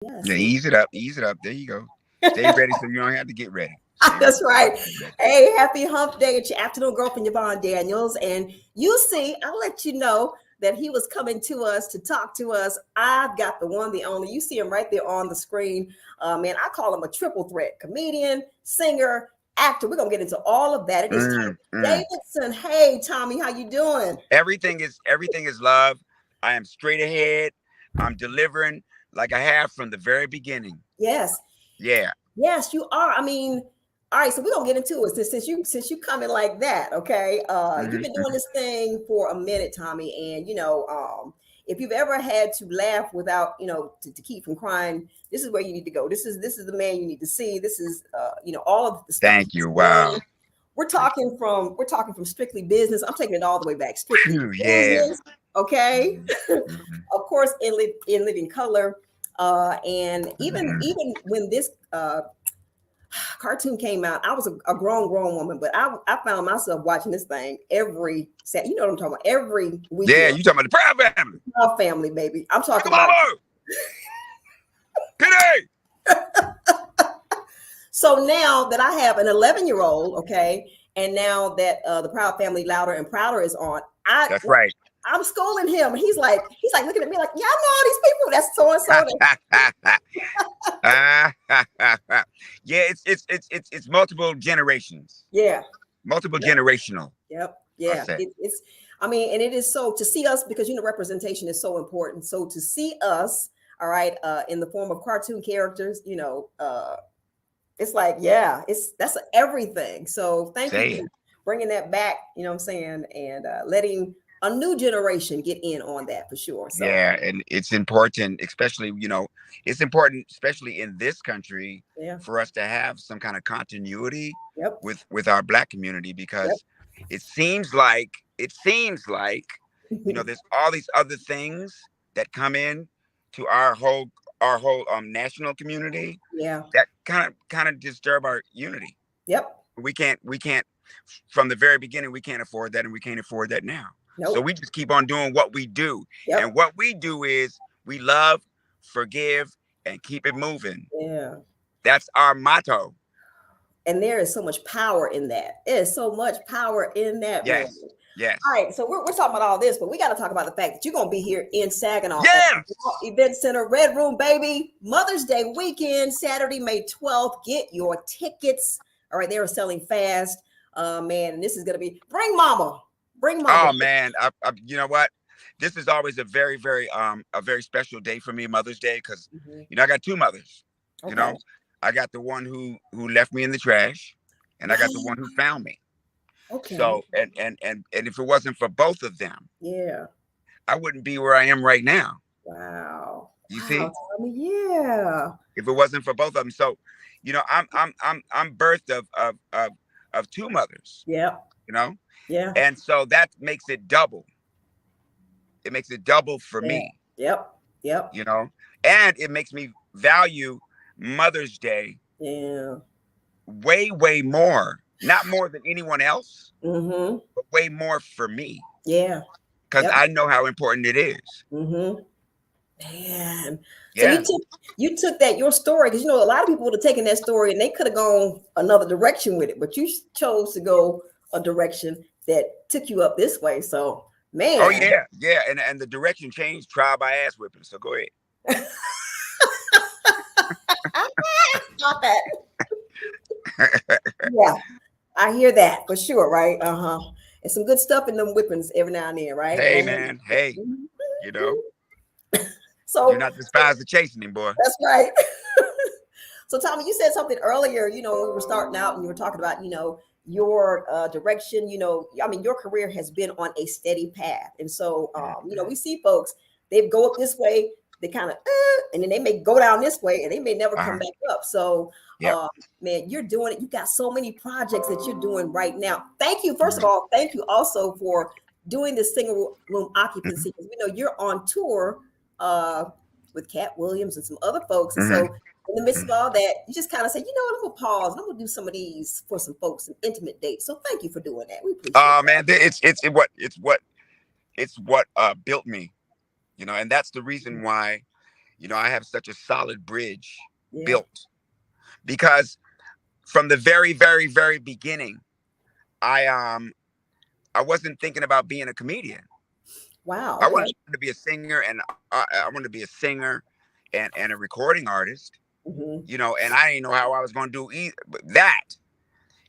Yes. Yeah, ease it up. Ease it up. There you go. Stay ready so you don't have to get ready. Stay ready. That's right. Get ready. Hey, happy hump day at your afternoon girlfriend, Yvonne Daniels. And you see, I'll let you know that he was coming to us to talk to us. I've got the one, the only. You see him right there on the screen. Man, I call him a triple threat comedian, singer, actor. We're going to get into all of that. It is Mm, Tommy mm. Davidson. Hey, Tommy, how you doing? Everything is love. I am straight ahead. I'm delivering like I have from the very beginning. Yes. Yeah. Yes, you are. I mean, all right, so we're gonna get into it since you coming like that, okay? You've Hmm. been doing this thing for a minute, Tommy, and if you've ever had to laugh without, to keep from crying, this is where you need to go. This is the man you need to see. This is all of the stuff that Thank he's you. done. Wow. We're talking from strictly business. I'm taking it all the way back. Strictly Phew, yeah. business, okay? Mhm, mhm. Of course, in living color. And even when this cartoon came out, I was a grown woman, but I found myself watching this thing every set. You know what I'm talking about? Every Yeah, weekend. you talking about the Proud Family. Our family, baby. I'm Sugar talking about. Mama. Kitty. So now that I have an 11-year-old, okay, and now that the Proud Family Louder and Prouder is on, That's right. I'm schooling him. He's like looking at me like, yeah, I know all these people. That's so and so. Yeah, it's multiple generations. Yeah. Multiple Yep. generational, Yep. I Yeah. say. It's. I mean, and it is so to see us because representation is so important. So to see us, all right, in the form of cartoon characters, it's like, yeah, that's everything. So thank you Say for it. bringing that back. You know what I'm saying, and letting a new generation get in on that for sure. So Yeah, and it's important, especially, it's important, especially in this country, yeah. for us to have some kind of continuity Yep. with our black community Yep. because it seems like there's all these other things that come in to our whole national community Yeah. that kind of disturb our unity. Yep. We can't from the very beginning we can't afford that, and we can't afford that now. So Nope. we just keep on doing what we do. And Yep. what we do is we love, forgive, and keep it moving. Yeah. That's our motto. And there is so much power in that. There's so much power in that, man. Yes. All Yes. right, so we're talking about all this, but we got to talk about the fact that you're going to be here in Saginaw at the Yes. Event Center, Red Room, baby. Mother's Day weekend, Saturday, May 12th. Get your tickets. All right, they are selling fast, man. And this is going to be bring mama. Oh man, you know what? This is always a very special day for me, Mother's Day, because Mhm. I got two mothers. You Okay, know, I got the one who left me in the trash, and I got the right. one who found me. Okay, So and if it wasn't for both of them, yeah. I wouldn't be where I am right now. Wow, You wow. see, Tommy, yeah, if it wasn't for both of them, so I'm birthed of two mothers. yeah, You know, yeah, and so that makes it double. It makes it double for yeah, me. yep, yep, You know, and it makes me value Mother's Day yeah. way more. Not more than anyone else, Mm-hmm. but way more for me Yeah. because Yep. I know how important it is. Mm-hmm. Man. So Yeah. you took that your story because a lot of people would have taken that story and they could have gone another direction with it, but you chose to go a direction that took you up this way. So Oh man, yeah, yeah, and the direction changed. Trial by ass whipping. So go stop that. ahead. Yeah, I hear that for sure, right? Uh-huh. And some good stuff in them whippings every now and then, right? Hey Uh-huh. man, hey, you know, do So, not so despise the chastening, boy. that's right. So, Tommy, you said something earlier, when we were starting out and you were talking about, your direction, I mean, your career has been on a steady path. And so, we see folks, they go up this way, they kind of, and then they may go down this way and they may never come Uh-huh. back up. So, Yep. man, you're doing it. You got so many projects that you're doing right now. Thank you. First of Mhm. all, thank you also for doing this single room Mhm. occupancy because we know you're on tour uh, with Cat Williams and some other folks. And Mhm. so, in the midst of Mhm. all that, you just kind of say, what, I'm gonna pause and I'm gonna do some of these for some folks, some intimate dates. So thank you for doing that. We appreciate Oh that. man, it's what built me, and that's the reason why. I have such a solid bridge Yeah. built because from the very, very, very beginning, I I wasn't thinking about being a comedian. Wow. I Okay. wanted to be a singer, and I wanted to be a singer and a recording artist. Hmm. And I didn't know how I was going to do that.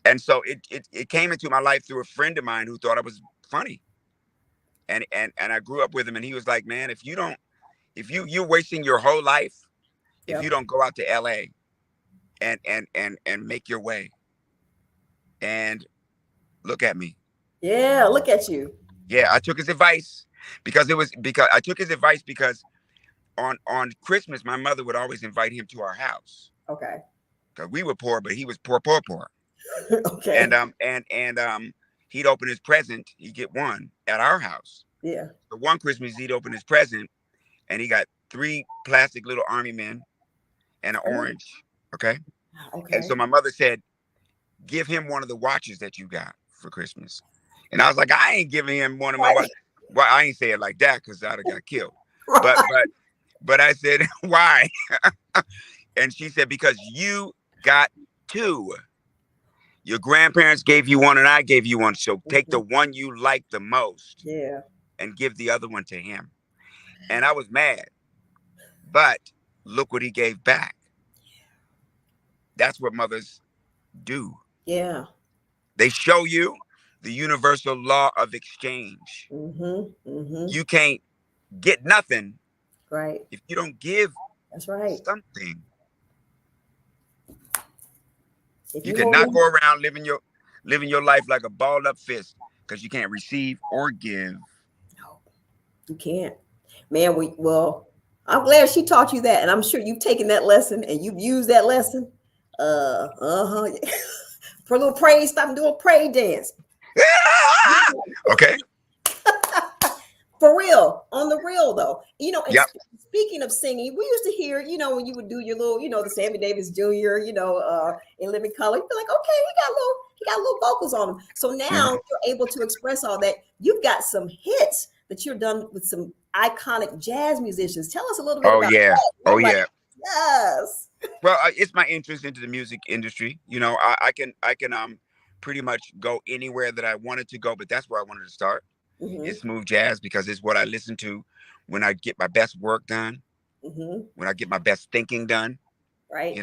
And so it came into my life through a friend of mine who thought I was funny, and I grew up with him, and he was like, man, if you're wasting your whole life if you Yep. don't go out to LA and make your way. And look at me. Yeah. Look at you. Yeah, I took his advice because I took his advice because on Christmas my mother would always invite him to our house Okay. because we were poor, but he was poor, poor, poor. And Okay. he'd open his present, he'd get one at our house. Yeah. So one Christmas he'd open his present and he got three plastic little army men and an Oh, orange. Okay. And okay. so my mother said, give him one of the watches that you got for Christmas. And I was like, I ain't giving him one of my Right. watches. Well, I ain't say it like that because I'd have got killed. But Right. but but I said, why? And she said, because you got two. Your grandparents gave you one and I gave you one. So take the Mhm. one you like the most Yeah. and give the other one to him. And I was mad. But look what he gave back. That's what mothers do. Yeah. They show you the universal law of exchange. Mm-hmm. Mm-hmm. You can't get nothing Right. if you don't give That's right. something. If You you hold cannot on, go around living your life like a balled up fist because you can't receive or give. no, you can't. Man, I'm glad she taught you that, and I'm sure you've taken that lesson and you've used that lesson. Uh-huh. For a little praise, stop and do a praise dance. Okay. For real, on the real though, and Yep. speaking of singing, we used to hear, when you would do your little, the Sammy Davis Jr., in Living Color, you'd be like, okay, he got little vocals on him. So now Mhm. you're able to express all that. You've got some hits that you're done with some iconic jazz musicians. Tell us a little bit Oh about yeah. that. Oh We're like, yeah. yes. Well, it's my interest into the music industry. I can pretty much go anywhere that I wanted to go, but that's where I wanted to start. Mm-hmm. Is smooth jazz because it's what I listen to when I get my best work done, Mm-hmm. when I get my best thinking done, Right.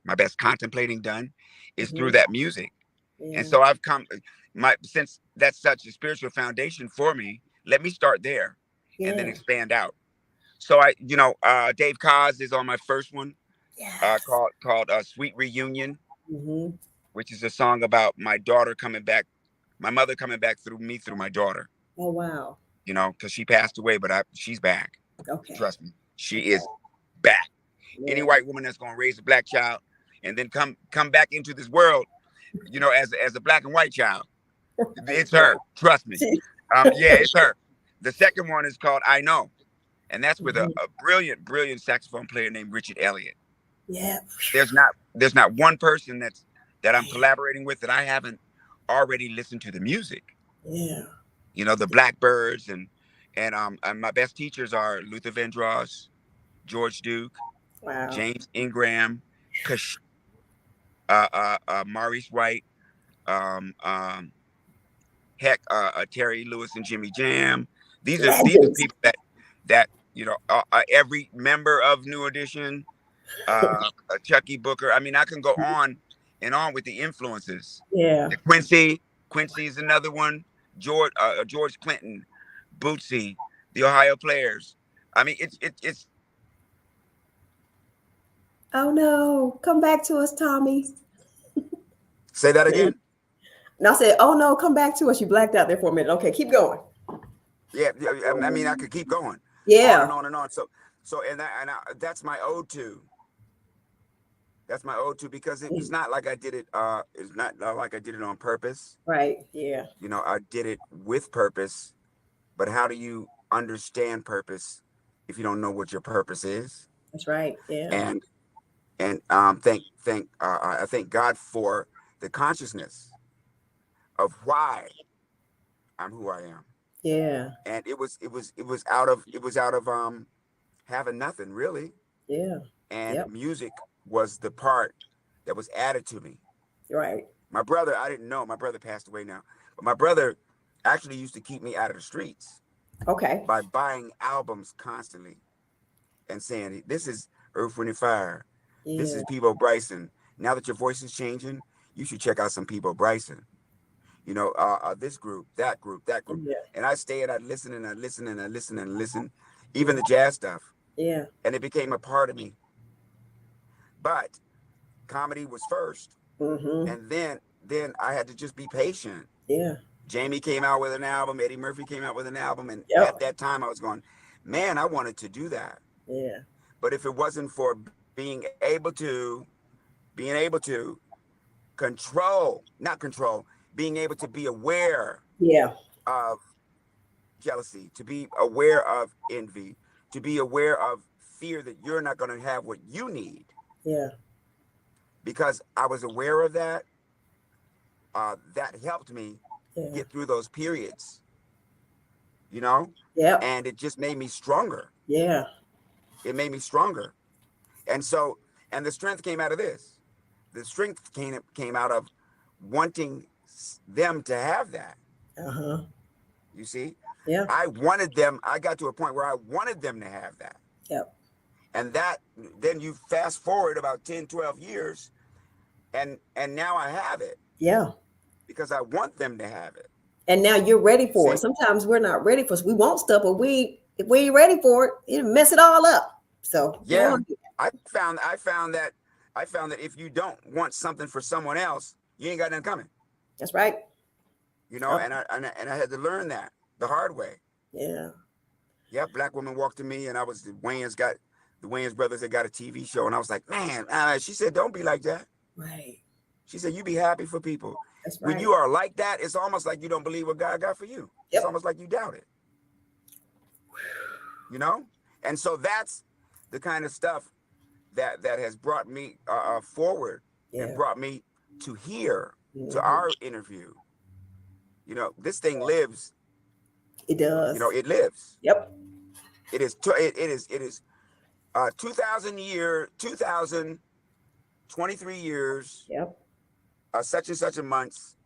my best contemplating done is through Mm-hmm. that music. And Yeah. so I've come my since that's such a spiritual foundation for me, let me start there and then Yeah. expand out. So Dave Koz is on my first one, Yes. called Sweet Reunion, Mm-hmm. which is a song about my daughter coming back, my mother coming back through me through my daughter, Oh wow. because she passed away, but she's back. Okay. Trust me, she Okay. is back. Any Yeah. white woman that's gonna raise a black child and then come back into this world, as a black and white child, it's her. Trust me. Yeah, it's her. The second one is called I Know, and that's with a, Mhm. a brilliant, brilliant saxophone player named Richard Elliott. Yeah. There's not one person that I'm Man. collaborating with that I haven't already listened to the music. Yeah. The Blackbirds and my best teachers are Luther Vandross, George Duke, Wow. James Ingram, Kash, Maurice White, um, um, heck, Terry Lewis and Jimmy Jam. These are Legends. people that every member of New Edition, Chucky Booker. I mean, I can go on and on with the influences. Yeah. The Quincy is another one. George Clinton, Bootsy, the Ohio Players. I mean, it's Oh no. Come back to us, Tommy. say that Man. again. And I said, oh no, come back to us. You blacked out there for a minute. Okay, keep going. Yeah, I mean, I could keep going on and Yeah. on and on. That's my ode to. That's my ode to because it's Mm. not like I did it. It's not like I did it on purpose. Right. Yeah. I did it with purpose. But how do you understand purpose if you don't know what your purpose is? That's right. Yeah. And I thank God for the consciousness of why I'm who I am. Yeah. And it was out of having nothing really. Yeah. and Yep. music was the part that was added to me. Right. My brother, I didn't know. My brother passed away now, but my brother actually used to keep me out of the streets Okay. by buying albums constantly and saying, "This is Earth, Wind and Fire. This Yeah. is Peebo Bryson. Now that your voice is changing, you should check out some Peebo Bryson. This group, that group, that group." Yeah. And I stay and I listen and I listen and I listen and listen, even Yeah. the jazz stuff, Yeah. and it became a part of me. But comedy was first, Mm-hmm. and then I had to just be patient. Yeah. Jamie came out with an album, Eddie Murphy came out with an album, and at Yep. that time I was going, man, I wanted to do that. Yeah. But if it wasn't for being able to control, not control, being able to be aware Yeah. of jealousy, to be aware of envy, to be aware of fear that you're not going to have what you need, Yeah. because I was aware of that, that helped me Yeah. get through those periods, you know, Yep. and it just made me stronger. Yeah. It made me stronger. And so, and the strength came out of this. The strength came out of wanting them to have that. Uh-huh. You see, Yeah. I wanted them. I got to a point where I wanted them to have that. Yep. And that, then you fast forward about 10, 12 years, and now I have it Yeah. because I want them to have it. And now you're ready You for see? it. Sometimes we're not ready for it. We want stuff, but if we ain't ready for it, it'll mess it all up. So you don't Yeah. want to do that. I found that if you don't want something for someone else, you ain't got nothing coming. That's right. Yep. And I had to learn that the hard way. Yeah. Yeah, black woman walked to me, and the Wayans brothers had got a TV show, and I was like, man, she said, don't be like that. Right. She said, you be happy for people. That's When right. you are like that, it's almost like you don't believe what God got for you. It's Yep. almost like you doubt it. You know? And so that's the kind of stuff that has brought me forward and Yeah. brought me to here, to Mhm. our interview. You know, this thing lives. It does. You know, it lives. Yep. It is 2023 years, Yep. such and such a month.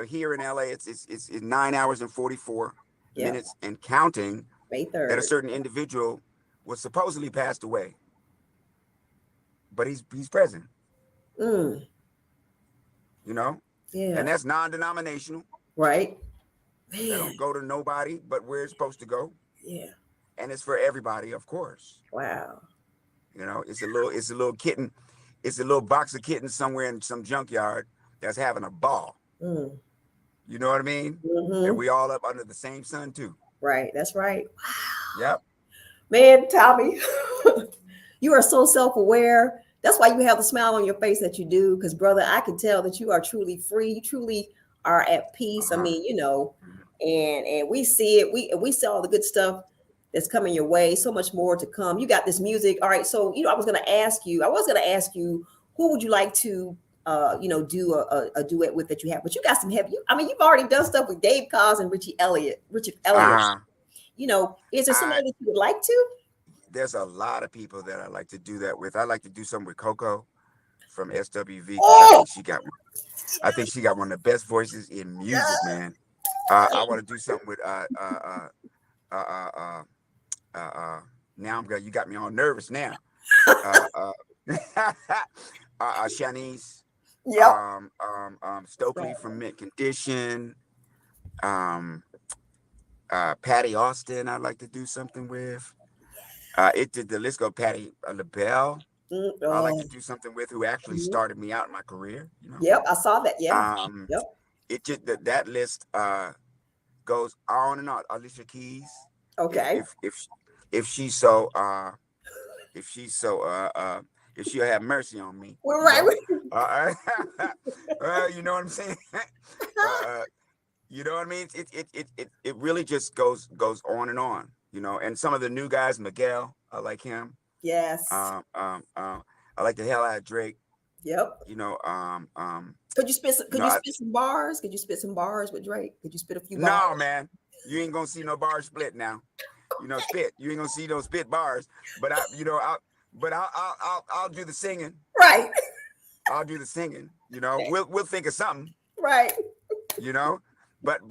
Here in LA, it's 9 hours and 44 Yep. minutes and counting, May that a 3rd. certain individual was supposedly passed away, but he's present. Mm. You know, Yeah. and that's non-denominational. Right. That Man. don't go to nobody but where it's supposed to go, Yeah. and it's for everybody, of course. Wow. You know, it's a little kitten, it's a little box of kittens somewhere in some junkyard that's having a ball. Mm. You know what I mean? Mm-hmm. And we all up under the same sun too. Right. That's right. Yep. Man, Tommy, you are so self-aware. That's why you have the smile on your face that you do. Because, brother, I can tell that you are truly free. You truly are at peace. I mean, and we see it. We see all the good stuff that's coming your way. So much more to come. You got this music. All right. So, I was going to ask you, who would you like to, do a duet with that you have? But you got some heavy. You've already done stuff with Dave Cos and Richard Elliott. Uh-huh. Is there somebody that you would like to? There's a lot of people that I like to do that with. I like to do something with Coco from SWV. Oh! I think she got one of the best voices in music, man. I want to do something with now you got me all nervous now. Shanice. Yep. Stokely from Mint Condition. Patty Austin, I'd like to do something with. The list go. Patty LaBelle. I like to do something with, who actually started me out in my career. Yep, I saw that. Yeah. Yep. It just that list goes on and on. Alicia Keys. Okay. If she's so if she'll have mercy on me. We're right. You know what I'm saying? You know what I mean? It really just goes on and on. And some of the new guys, Miguel, I like him. Yes. I like the hell out of Drake. Yep. Could you spit some bars? Could you spit some bars with Drake? Could you spit a few bars? No, man. You ain't gonna see no bar split now. Spit. You ain't gonna see no spit bars. But but I'll do the singing. Right. I'll do the singing. You know, we'll think of something. Right. You know, but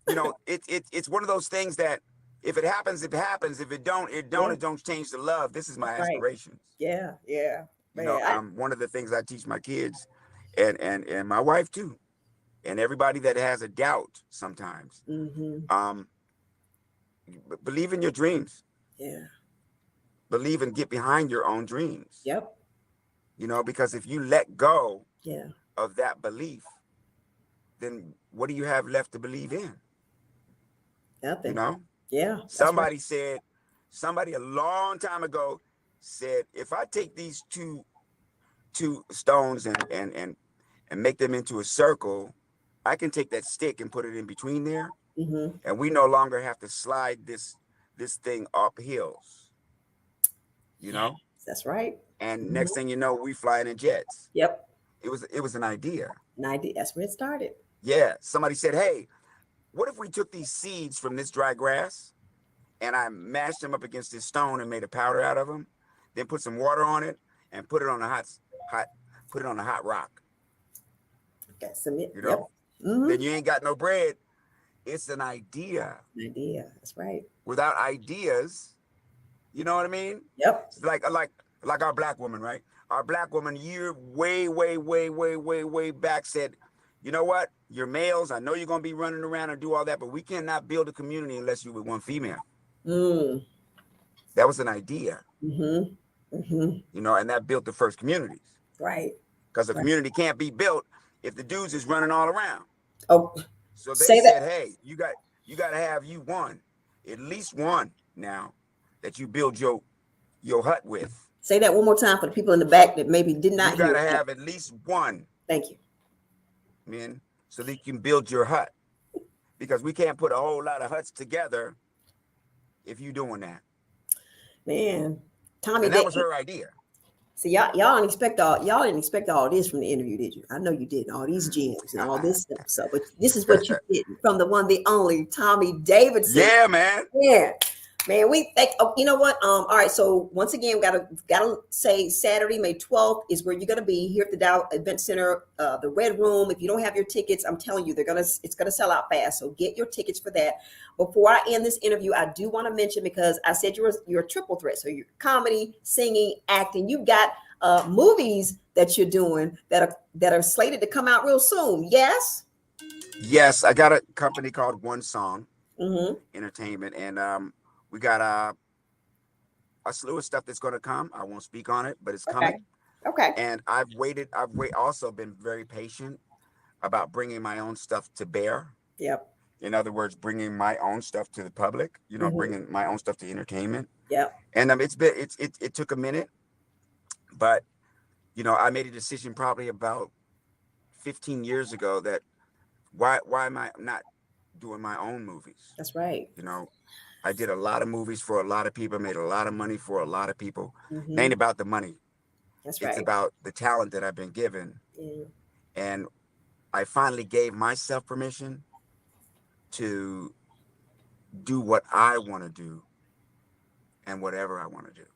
you know, it's one of those things that if it happens, it happens. If it don't, it don't. Yeah. It don't change the love. This is my Right. aspirations. Yeah. Yeah. You know, Man. one of the things I teach my kids, and my wife too, and everybody that has a doubt sometimes. Believe in your dreams. Yeah. Believe and get behind your own dreams. Yep. You know, because if you let go Yeah. of that belief, then what do you have left to believe in? Nothing. You know? Yeah. Somebody said, somebody a long time ago said, if I take these two stones and make them into a circle, I can take that stick and put it in between there, and we no longer have to slide this thing up hills. You know? That's right. And next thing you know, we flying in jets. Yep. It was an idea. An idea. That's where it started. Yeah. Somebody said, hey, what if we took these seeds from this dry grass and I mashed them up against this stone and made a powder out of them, then put some water on it and put it on a hot rock. Okay, submit. You know? Yep. Then you ain't got no bread. It's an idea. An idea. That's right. Without ideas, you know what I mean? Yep. It's like our black woman, right? Our black woman way back said, you know what? You're males. I know you're going to be running around and do all that, but we cannot build a community unless you're with one female. That was an idea. You know, and that built the first communities. Right. Because the community can't be built if the dudes is running all around. Oh, so they said, hey, you got to have one, at least one now that you build your hut with. Say that one more time for the people in the back that maybe did not hear. You got to have at least one. Thank you. Man, so that you can build your hut. Because we can't put a whole lot of huts together if you're doing that. Man, Tommy, and that was her idea. See, y'all didn't expect all this from the interview, did you? I know you didn't. All these gems and all this stuff. So, but this is what you get from the one, the only Tommy Davison. Yeah, man. Yeah. Man, we think, you know what? All right. So once again, gotta say Saturday, May 12th is where you're gonna be here at the Dow Event Center, the Red Room. If you don't have your tickets, I'm telling you, it's gonna sell out fast. So get your tickets for that. Before I end this interview, I do want to mention, because I said you're a triple threat. So you're comedy, singing, acting. You've got movies that you're doing that are slated to come out real soon. Yes. Yes, I got a company called One Song Entertainment, and we got a slew of stuff that's going to come. I won't speak on it, but it's coming. Okay. And I've also been very patient about bringing my own stuff to bear. Yep. In other words, bringing my own stuff to the public. You know, bringing my own stuff to entertainment. Yep. And it took a minute, but you know, I made a decision probably about 15 years ago that why am I not doing my own movies? That's right. You know. I did a lot of movies for a lot of people, made a lot of money for a lot of people. It ain't about the money. That's right. It's about the talent that I've been given. Yeah. And I finally gave myself permission to do what I want to do and whatever I want to do.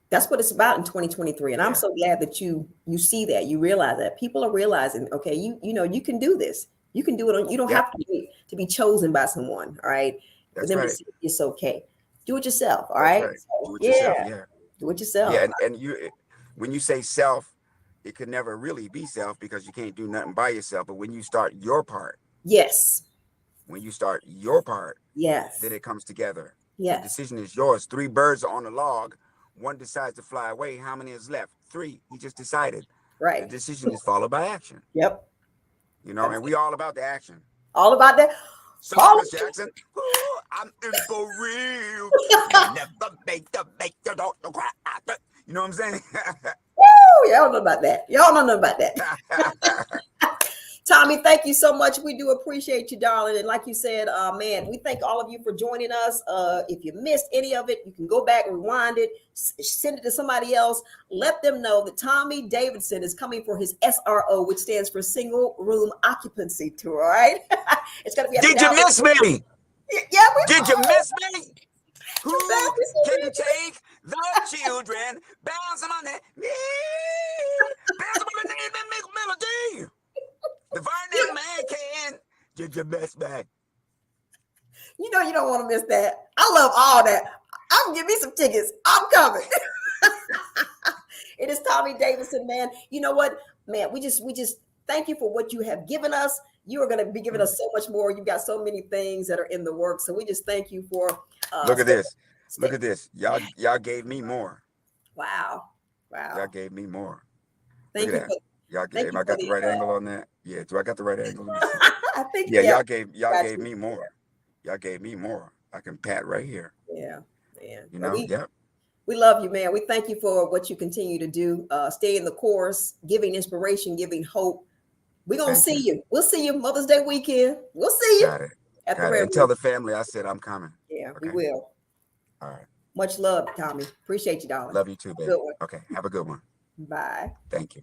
That's what it's about in 2023. And I'm so glad that you see that, you realize that people are realizing, okay, you know, you can do this. You can do it. You don't have to be chosen by someone. All right. That's for them right. to say it's okay. Do it yourself. All right. Right. Do it yourself. Yeah. Do it yourself. Yeah. And when you say self, it could never really be self because you can't do nothing by yourself. But when you start your part. Yes. When you start your part. Yes. Then it comes together. Yes. The decision is yours. 3 birds are on a log. One decides to fly away. How many is left? 3. He just decided. Right. The decision is followed by action. Yep. You know, and we all about the action. All about that. So, Miss Jackson, I'm in for real. Never make the don't cry. You know what I'm saying? Woo! Y'all know about that. Y'all don't know about that. Tommy, thank you so much. We do appreciate you, darling. And like you said, man, we thank all of you for joining us. If you missed any of it, you can go back, rewind it, send it to somebody else. Let them know that Tommy Davison is coming for his SRO, which stands for Single Room Occupancy Tour. All right. It's going to be. Did you miss me? Yeah. Did you miss me? Who can take the children? Bounce them on that. Bounce them on that melody. The Varnell man can get your best back. You know you don't want to miss that. I love all that. I'm gonna give me some tickets. I'm coming. It is Tommy Davison, man. You know what, man? We just thank you for what you have given us. You are going to be giving us so much more. You've got so many things that are in the works. So we just thank you for. Look at this. Look at this. Y'all gave me more. Wow. Y'all gave me more. Thank you. Y'all gave. I got the right angle on that. Yeah. Do I got the right angle? I think. Yeah. Y'all gave me more. Y'all gave me more. I can pat right here. Yeah, man. You know. Yep. We love you, man. We thank you for what you continue to do. Stay in the course, giving inspiration, giving hope. We're going to see you. We'll see you Mother's Day weekend. We'll see you. Got it. And tell the family I said I'm coming. Yeah, okay? We will. All right. Much love, Tommy. Appreciate you, darling. Love you too, baby. Okay. Have a good one. Bye. Thank you.